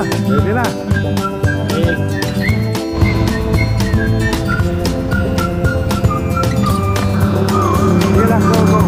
Pwede na. Sige lang, go, go.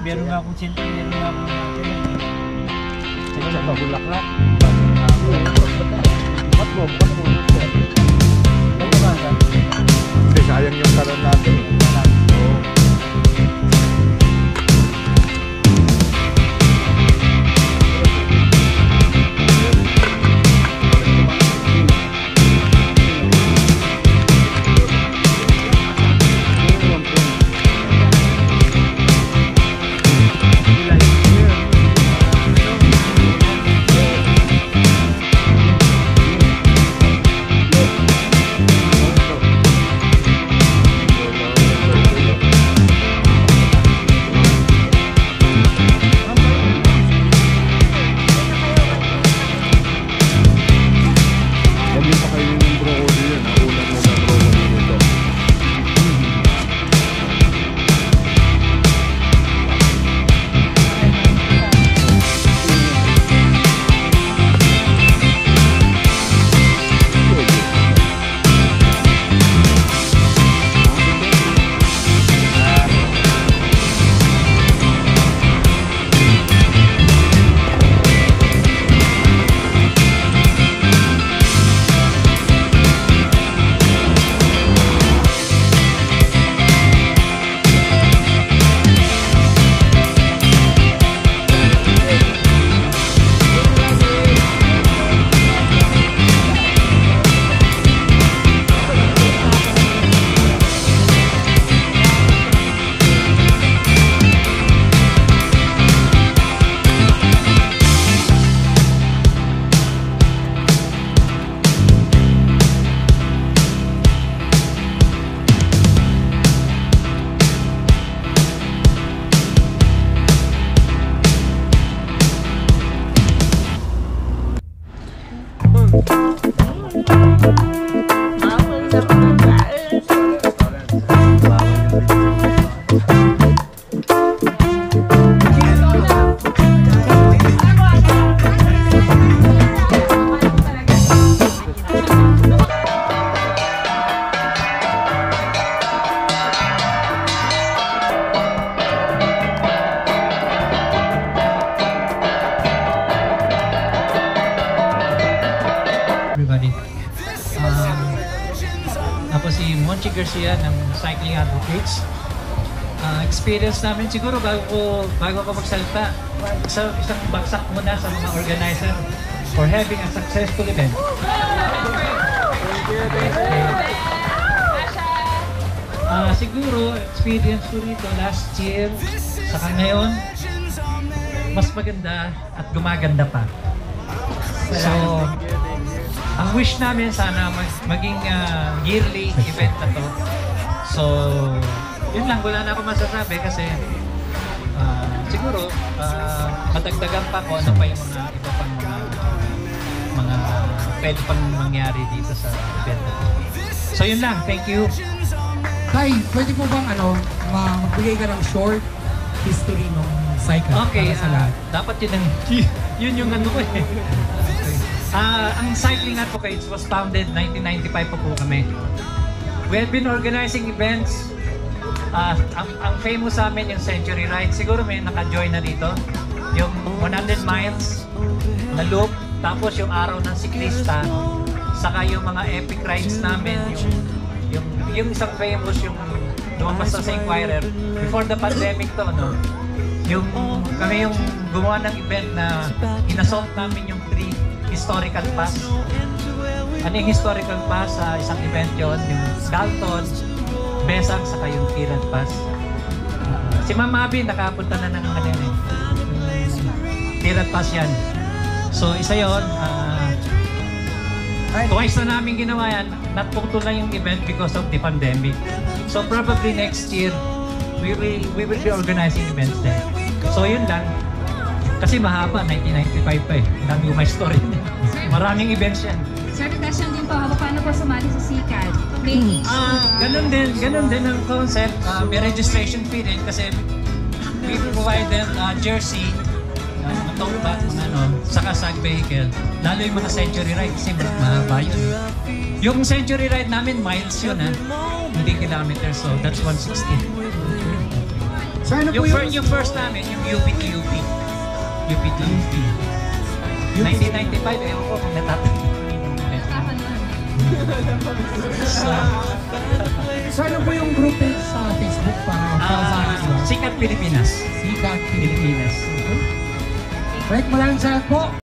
Meron nga akong sento, meron nga akong natin. Sino sa Bulaklak? Ba't mo? Hindi, sayang yung karon natin. Everybody. Ako si Monchi Garcia ng Cycling Advocates. Experience namin siguro bago ako magsalita, isang bagsak muna sa mga organizer for having a successful event. Siguro experience ko rito last year saka ngayon mas maganda at gumaganda pa. So, ang wish namin sana maging yearly event na to. So, yun lang, wala na ako masasabi kasi siguro matagdagan pa ko ano pa yung mga iba pang mga pwede pang mangyari dito sa event na to. So, yun lang. Thank you. Tay, pwede po bang magbigay ka ng short history ng cycle Okay, para sa lahat? dapat yun yung ano ko eh. Ang Cycling Advocates was founded 1995 pa po kami. We have been organizing events. Ang famous sa amin yung Century Ride. Siguro may naka-join na dito. Yung 100 miles na loop. Tapos yung araw ng siklista. Saka yung mga epic rides namin. Yung isang famous yung lumabas sa Inquirer. Before the pandemic to, no? Kami yung gumawa ng event na inassault namin yung 3 historical pass. Ano yung historical pass sa isang event yon? Yung Dalton, Besang, saka yung Tiran Pass. Si Ma'am Abby nakapunta na ng Tiran Pass yan. So isa yon. Twice na namin ginawa yan. Natungtol lang yung event because of the pandemic. So probably next year, we will be organizing events there. So yun lang. Kasi mahaba, 1995 pa eh. Dami ko may story niya. Maraming events yan. Sir, question din po, paano po sumali sa SICAD? May Ganun din ang concept. May registration fee din kasi we provide them jersey, tote bag, saka sag vehicle. Lalo yung mga Century Ride kasi mahaba yun. Yung Century Ride namin, miles yun hindi kilometers, so that's 160. So ano po Yung first namin, yung UP to UP. UP to UP. 1995, ewan ko kung natatanda. So ano po yung group sa Facebook para sa akin? Sikat Pilipinas. Sikat Pilipinas. Right, maraming salamat po.